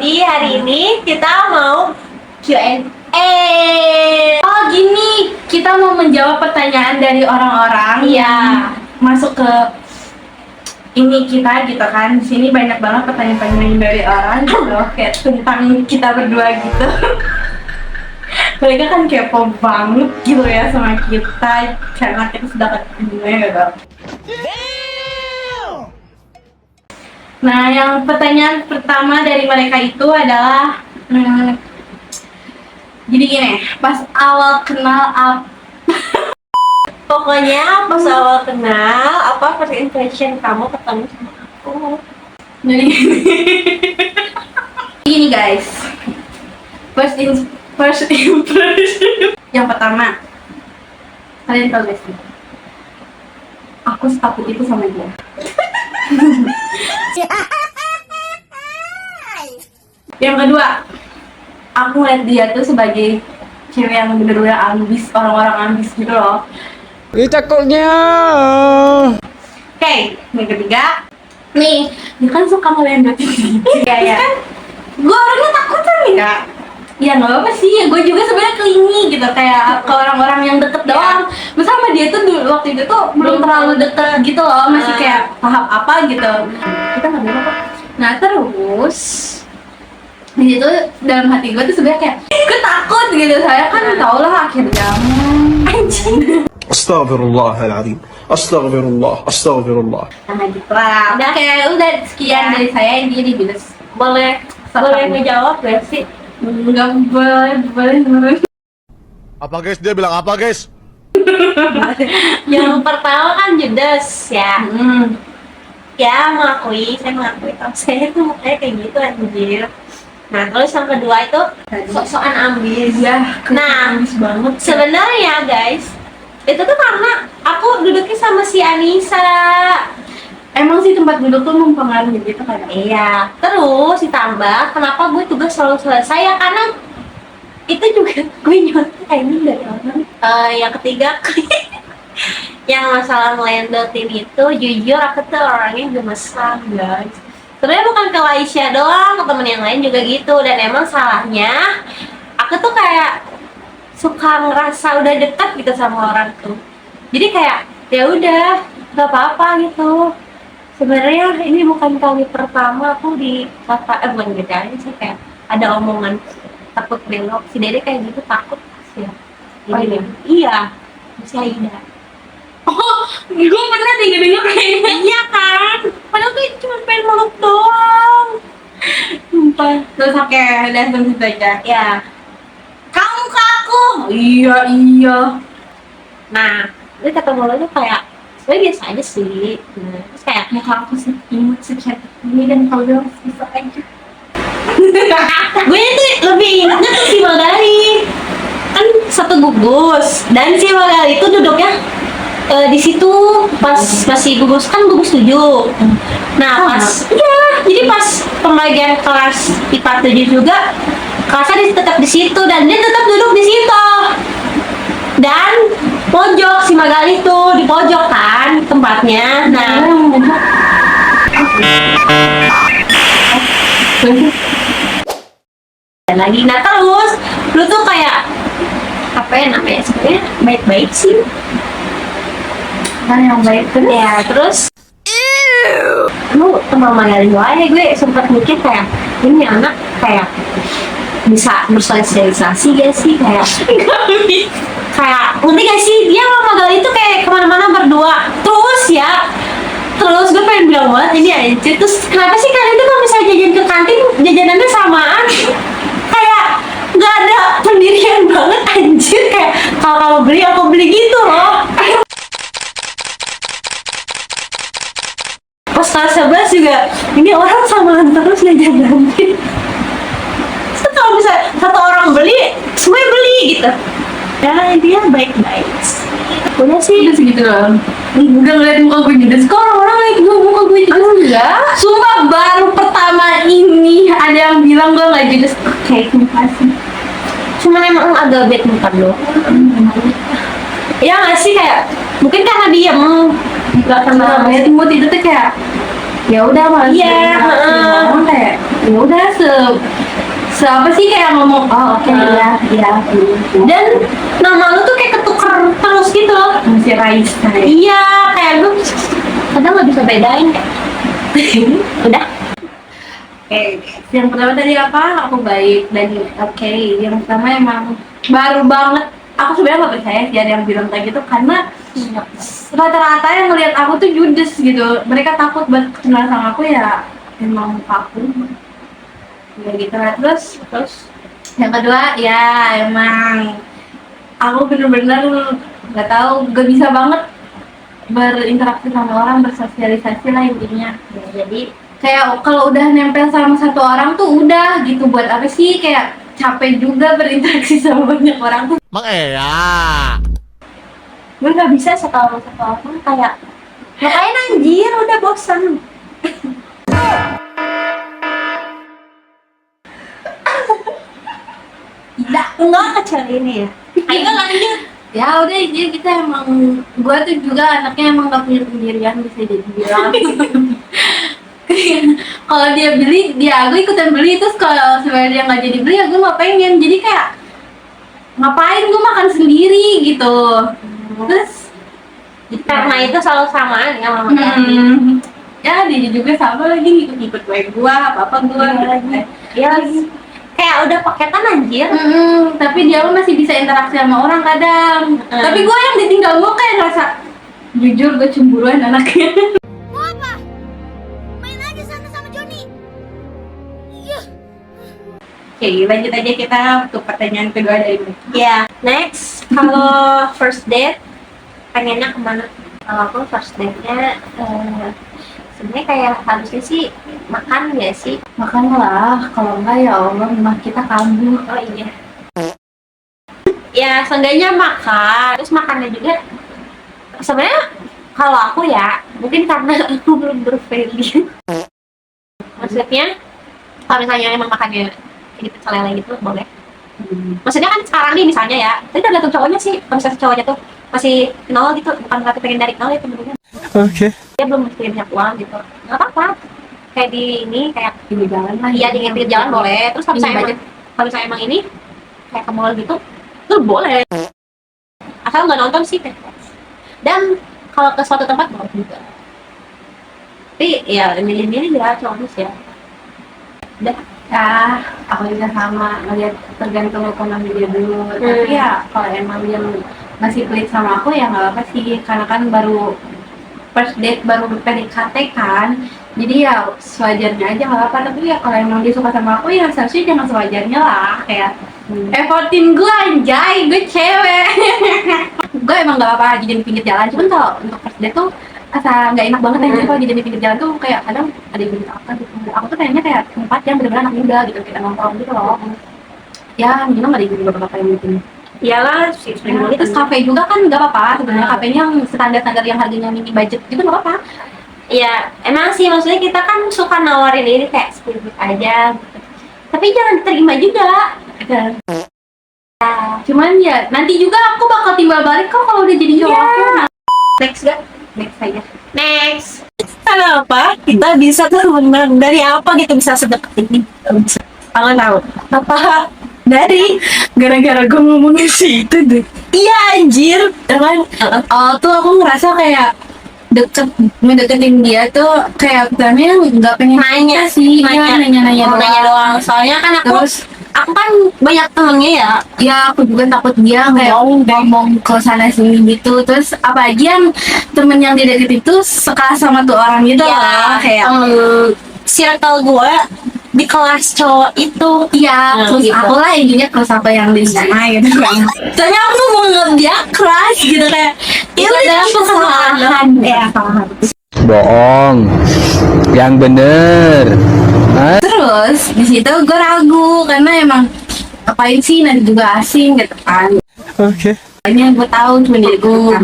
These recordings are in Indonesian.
Jadi hari ini kita mau Q&A. Oh gini, kita mau menjawab pertanyaan dari orang-orang yang masuk ke ini kita gitu kan. Di sini banyak banget pertanyaan-pertanyaan dari orang gitu, kayak tentang kita berdua gitu. Mereka kan kepo banget gitu ya sama kita karena kita sudah ketemu gitu. Nah, yang pertanyaan pertama dari mereka itu adalah jadi gini, pas awal kenal Pokoknya pas awal kenal, apa first impression kamu ketemu sama aku? jadi gini guys, first impression yang pertama, kalian tahu gak sih, aku setakut itu sama dia. Yang kedua, aku ngeliat dia tuh sebagai cewek yang bener-bener ambis, orang-orang ambis gitu loh. Cakepnya. Oke, yang ketiga, Nih, dia kan suka ngelendotin gitu. ya. Gue orangnya takutan nih kak. Ya nggak apa sih, ya gue juga sebenarnya clingy gitu, kayak ke orang-orang yang deket doang. Misal sama dia tuh dulu waktu itu tuh belum terlalu deket gitu loh, masih kayak tahap apa gitu. Kita nggak bisa kok. Nah terus di situ dalam hati gue tuh sebenarnya kayak gue takut gitu, saya kan tau lah akhirnya anjing. Astaghfirullahaladzim. Astagfirullah. Astagfirullah. Nah gitu lah. Udah kayak udah sekian dari saya, dia dibilas. Boleh ngejawab gak sih? Enggak boleh. Apa guys? Dia bilang apa guys? Yang pertama kan Judas ya. Ya saya mengakui kalau saya tuh mukanya kayak gitu anjir. Nah terus yang kedua itu sok-sokan ambis Ya, Nah, ambis banget. sebenarnya guys, itu tuh karena aku duduknya sama si Anissa. Emang sih tempat duduk tuh mempengaruhi gitu kan? Iya, terus ditambah kenapa gue tugas selalu selesai ya, karena itu juga gue nyontek ini dari orang. Yang ketiga yang masalah melendotin itu, jujur aku tuh orangnya gemesan guys. Sebenarnya bukan ke Laisya doang, ke temen yang lain juga gitu. Dan emang salahnya aku tuh kayak suka ngerasa udah dekat gitu sama orang tuh. Jadi kayak ya udah nggak apa-apa gitu. Sebenarnya ini bukan kali pertama aku bukan bedanya sih, kayak ada omongan takut belok. Si Dede kayak gitu takut sih ya. Oh, iya? Iya, si Aida. Oh, gue pernah denger kayaknya. Iya kan? Padahal tuh cuma pengen meluk doang. Sumpah. Terus oke, udah sampai situ aja. Ya. Kamu ke aku. Iya. Nah, dia ketemu lo tuh kayak sebenarnya biasa aja sih. Nah, terus kayak Muka aku sih imut secantik ini dan kalau bilang bisa aja. gue tuh lebih ingatnya tuh si Magali. Kan satu gugus, dan si Magali itu duduknya di situ pas masih gugus 7. Nah pas jadi pas pembagian kelas IPA 7 juga kelasnya tetap di situ dan dia tetap duduk di situ. Dan pojok si Magali tuh di pojok kan tempatnya. Nah dan lagi terus lu tuh kayak apa ya namanya, sebenarnya baik-baik sih. Kan yang baik tuh Ya terus lu teman Magali aja, gue sempat mikir kayak ini anak kayak bisa bersosialisasi gak sih, kayak kayak ngerti gak sih, dia sama Magali itu kayak kemana-mana berdua terus gue pengen bilang banget ini anjir, terus kenapa sih kalian tuh kalau misalnya jajan ke kantin jajanannya samaan, kayak nggak ada pendirian banget anjir, kayak kalau kamu beli aku beli gitu loh. Pas kelas 11 juga ini orang samaan terus jajan. Terus kalau misalnya satu orang beli semuanya beli gitu ya, dia baik-baik sih. Punya sih udah segitu doang. Udah ngeliat muka gue judes, kok orang-orang ngeliat gue muka gue judes? Enggak. Sumpah baru pertama ini ada yang bilang gue nggak judes. Kayak terima kasih. cuman emang agak bad muka loh. Ya nggak sih, kayak mungkin karena diem nggak kenal. Namanya mood itu tuh kayak ya udah malas. Iya, kayak ya udah apa sih kayak ngomong oke ya Dan nama lu tuh kayak ketuker terus gitu loh. masih Raisa. Iya, kayak lu kadang nggak bisa bedain kayak. Udah. Oke, yang pertama tadi apa? Aku baik dan oke. Yang pertama emang baru banget. Aku sebenarnya nggak percaya sih ada yang bilang kayak gitu karena rata-rata yang ngelihat aku tuh judes gitu. Mereka takut buat kenal sama aku ya emang aku. Ya gitu lah. Terus yang kedua ya emang aku bener-bener nggak tahu, gak bisa banget berinteraksi sama orang, bersosialisasi lah intinya. Ya, jadi Kayak kalau udah nempel sama satu orang tuh udah gitu, buat apa sih, kayak capek juga berinteraksi sama banyak orang tuh. Mang Eya. gue nggak bisa satu orang kayak ngapain anjir, udah bosan. Tidak, enggak kecil ini ya. Ayo lanjut. Ya udah, jadi kita emang, gue tuh juga anaknya emang gak punya pendirian, bisa jadi bilang. Kalau dia beli, aku ikutan beli, terus kalau sebenarnya dia nggak jadi beli, ya gue nggak pengen. Jadi kayak ngapain gue makan sendiri gitu. Terus Karena itu selalu samaan ya sama Kami. ya dia juga sama lagi ngikut-ngikut gue, apa gue gitu. Ya kayak udah paketan anjir. Tapi dia masih bisa interaksi sama orang kadang. Tapi gue yang ditinggal gue kayak ngerasa, jujur gue cemburuan anaknya. Mau apa? Main aja sana sama Joni. Iya. Oke, lanjut aja kita untuk pertanyaan kedua dari gue. Ya, next. Kalau first date pengennya kemana? Kalau aku first date-nya sebenarnya kayak harusnya sih makan ya sih. Makan lah, kalau enggak ya Allah, rumah kita kambuh. Oh iya. Ya, seenggaknya makan. Terus makannya juga sebenarnya kalau aku ya, mungkin karena aku belum bervalue. Maksudnya kalau misalnya emang makannya kayak pecel lele gitu boleh. Maksudnya kan sekarang nih misalnya ya, tapi tergantung cowoknya sih. Kalau misalnya cowoknya tuh masih nol gitu, bukan berarti pengen dari nol ya temen-temen. Oke. Dia belum mesti banyak uang gitu, nggak apa-apa. Kayak di ini, kayak Di jalan lah. iya di pinggir jalan boleh. Terus kalau Ini misalnya budget. kalau misalnya emang ini kayak ke mall gitu, tuh boleh. Asal nggak nonton sih kayak. Dan kalau ke suatu tempat boleh juga. Tapi ya milih-milih ya cowoknya sih ya. Udah. Ya, aku juga sama, ngeliat tergantung ekonomi dia dulu. Tapi ya kalau emang dia masih pelit sama aku ya nggak apa sih, karena kan baru first date, baru PDKT kan. Jadi ya sewajarnya aja nggak apa. Tapi ya kalau emang dia suka sama aku ya seharusnya jangan sewajarnya lah. Kayak effortin gue anjay, gue cewek. Gue emang nggak apa-apa jajan di pinggir jalan. Cuman kalau untuk first date tuh asa nggak enak banget aja kalau jajan di pinggir jalan tuh kayak kadang ada yang bikin apa gitu. Aku tuh kayaknya kayak tempat yang benar-benar anak muda gitu, kita nongkrong gitu loh. Ya minimal nggak ada yang bapak-bapak yang bikin. Iyalah sih Ya, terus kafe juga kan nggak apa-apa sebenarnya, kafenya yang standar-standar yang harganya mini budget gitu nggak apa-apa. ya emang sih maksudnya kita kan suka nawarin ini kayak sedikit aja gitu. Tapi jangan diterima juga. Cuman ya nanti juga aku bakal timbal balik kok kalau udah jadi cowok aku. Next gak? Next aja. Next. Kenapa kita bisa temenan? Dari apa gitu bisa sedekat ini? Aku tahu. Apa? Dari Gara-gara gue ngomongin situ deh. iya anjir. Kan tuh aku ngerasa kayak mendeketin dia tuh kayak pertamanya nggak pengen Nanya sih, nanya nanya doang. Soalnya kan Terus aku kan banyak temennya ya. ya aku juga takut dia kayak ngomong ke sana sini gitu. Terus apa aja yang temen yang dia deket itu sekelas sama tuh orang gitu loh, kayak circle gue di kelas cowok itu. iya, terus gitu. aku lah intinya kelas apa yang di sana gitu kan. Soalnya aku mau nganggap dia keras gitu kayak Itu udah adalah kesalahan ya. Bohong. Yang bener. Terus di situ gue ragu karena emang ngapain sih, nanti juga asing gitu kan. Oke. Hanya gue tahu cuma dia gue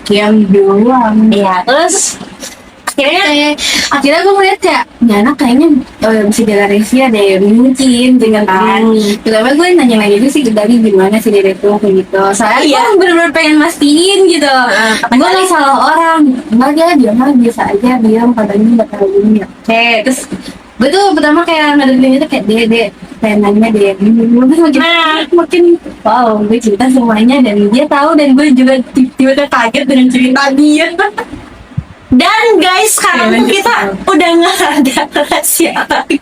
diam doang. Iya, terus Akhirnya gue ngeliat kayak ini anak kayaknya bisa dilarisia deh, mungkin dengan kan. Pertama gue nanya-nanya gitu sih dari gimana sih dia itu kayak gitu. Soalnya gue bener-bener pengen mastiin gitu. Gue gak salah orang, enggak dia diam aja biasa aja, diam katanya nggak tahu ini. Oke, terus Gue tuh pertama kayak ngedengerin itu kayak dia kayak nanya dia makin wow, gue cerita semuanya dan dia tahu dan gue juga tiba-tiba kaget dengan cerita dia. Dan guys, sekarang tuh kita udah nggak ada rahasia lagi.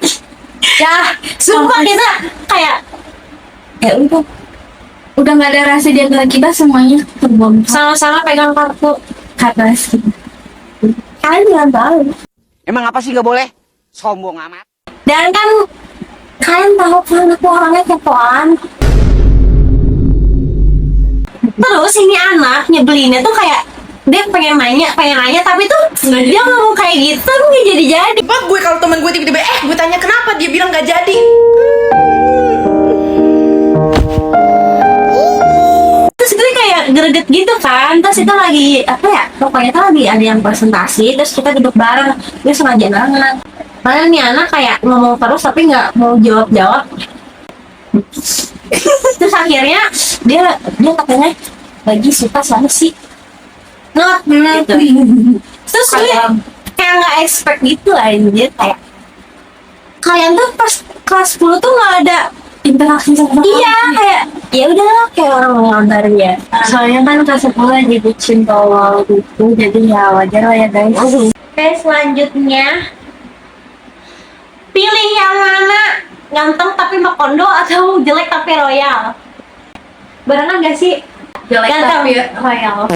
Ya, Sumpah kita kayak ya udah nggak ada rahasia di antara kita, semuanya terbongkar sama-sama pegang kartu. karena sih. Kalian jangan tahu. Emang apa sih nggak boleh? Sombong amat. Dan kan kalian tahu kan aku orangnya kepoan. Terus ini anak nyebelinnya tuh kayak dia pengen nanya tapi tuh dia ngomong kayak gitu nggak jadi. Bang, gue kalau temen gue tiba-tiba gue tanya kenapa, dia bilang nggak jadi. Terus gue kayak greget gitu kan. Terus itu lagi apa ya, pokoknya tuh lagi ada yang presentasi. Terus kita duduk bareng, gue sengaja banget karena nih anak kayak ngomong terus tapi nggak mau jawab. Terus akhirnya dia katanya lagi suka sama si Not gitu. Terus gue kayak nggak expect gitu anjir, kayak kalian tuh pas kelas 10 tuh nggak ada Interaksi sama iya kayak ya udah kayak orang ngantar ya. soalnya kan kelas 10 lagi bucin awal gitu, jadi ya wajar lah ya guys. Oke, selanjutnya pilih yang mana, ganteng tapi makondo atau jelek tapi royal? Barengan gak sih? Jelek Ganteng. tapi royal.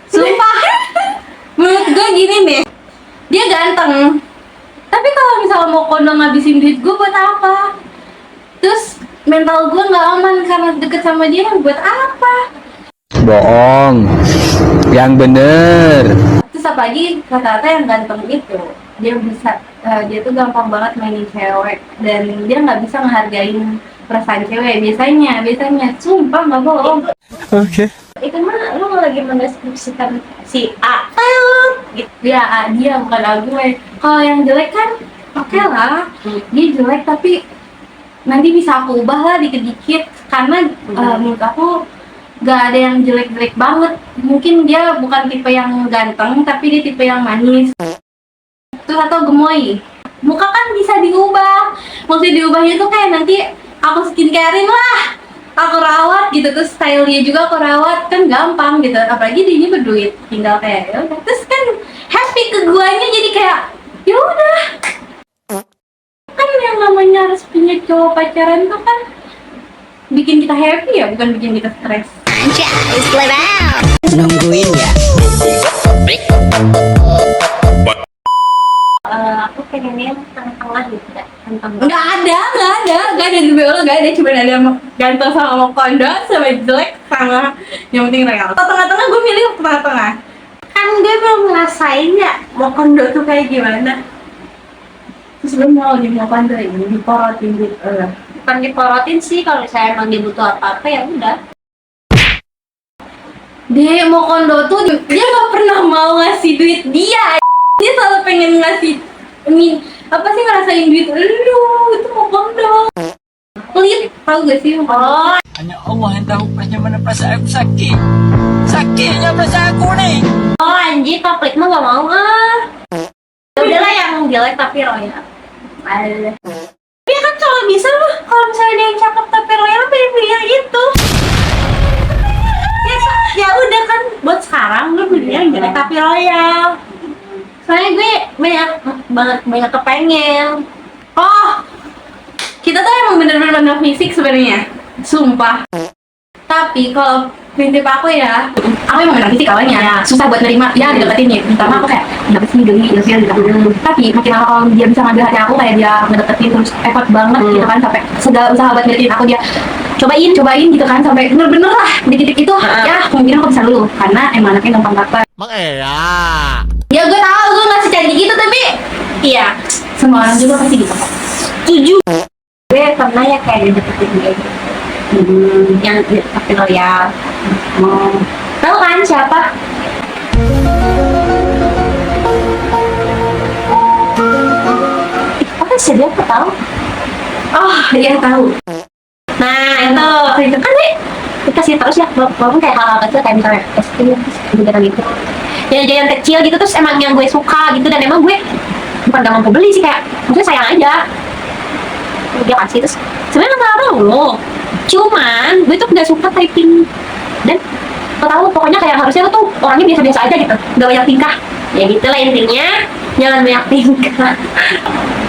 Sumpah. Menurut gue gini deh, dia ganteng, tapi kalau misalnya mau kondo ngabisin duit gue buat apa? Terus mental gue nggak aman karena deket sama dia, buat apa? Bohong. Yang bener. Terus apalagi kata-kata yang ganteng itu, dia bisa dia tuh gampang banget mainin cewek dan dia nggak bisa ngehargain perasaan cewek biasanya sumpah nggak bohong. Oke. Itu mah lu lagi mendeskripsikan si A gitu. Ya dia bukan gue. Kalau yang jelek kan oke lah, dia jelek tapi nanti bisa aku ubah lah dikit-dikit karena menurut aku gak ada yang jelek-jelek banget. Mungkin dia bukan tipe yang ganteng tapi dia tipe yang manis terus atau gemoy. Muka kan bisa diubah, maksudnya diubahnya tuh kayak nanti aku skincarein lah, aku rawat gitu, terus style dia juga aku rawat, kan gampang gitu. Apalagi dia ini berduit, tinggal kayak ya udah, terus kan happy ke guanya, jadi kayak ya udah. Kan yang namanya harus punya cowok pacaran tuh kan bikin kita happy ya, bukan bikin kita stres. Nungguin ya. Aku pengennya yang tengah-tengah gitu kan. Nggak ada di BO, nggak ada, cuma ada ganteng sama kondo, sama jelek sama yang penting real. Atau tengah-tengah, gue milih tengah-tengah. Kan gue belum ngerasain ya mau kondo tuh kayak gimana. Terus gue mau kondo ini diporotin gitu. Bukan diporotin sih, kalau saya emang dia butuh apa-apa ya udah. Dia mau kondo tuh dia nggak pernah mau ngasih duit dia. Dia selalu pengen ngasih ini apa sih, ngerasain duit lu itu mau kondo. Pelit, tau gak sih? Oh, Hanya Allah yang tahu bagaimana perasaan aku sakit. Sakitnya perasaan aku nih. anjir, konflik mah gak mau udahlah yang jelek tapi royal. Alah. Ya kan kalau bisa mah, kalau misalnya dia yang cakep tapi royal, pilih yang itu. Ya udah kan, buat sekarang gue pilih yang jelek tapi royal. Soalnya gue banyak kepengen. Oh, kita tuh emang bener-bener mandang fisik sebenarnya, sumpah. Tapi kalau prinsip aku ya, aku emang mandang fisik awalnya susah buat nerima ya deketin ya. Pertama aku kayak kenapa sih geli ilfil gitu. Tapi makin lama kalau dia bisa ngambil hati aku, kayak dia ngedeketin terus effort banget gitu kan, sampai segala usaha buat deketin aku dia cobain gitu kan, sampai bener-bener lah di titik itu ya mungkin aku bisa luluh karena emang anaknya gampang baper. Ya gue tahu gue nggak secantik gitu, tapi iya semua orang juga pasti gitu kok. Setuju. Gue pernah ya kayak deketin dia gitu. Yang tapi royal. Tahu kan siapa? Apa sih dia tahu? Oh dia tahu. Nah itu kan deh dikasih terus ya, walaupun kayak hal-hal kecil kayak misalnya es krim, gitu gitu. Jajan kecil gitu, terus emang yang gue suka gitu, dan emang gue bukan gak mampu beli sih, kayak maksudnya sayang aja. Dia kasih, terus sebenarnya nggak lo, cuman gue tuh nggak suka typing dan lo tahu pokoknya kayak harusnya lo tuh orangnya biasa-biasa aja gitu, nggak banyak tingkah. Ya gitulah intinya, jangan banyak tingkah.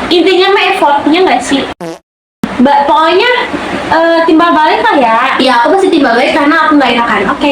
Intinya mah effortnya nggak sih. Mbak, pokoknya timbal balik lah ya. Ya aku pasti timbal balik karena aku nggak enakan. Oke.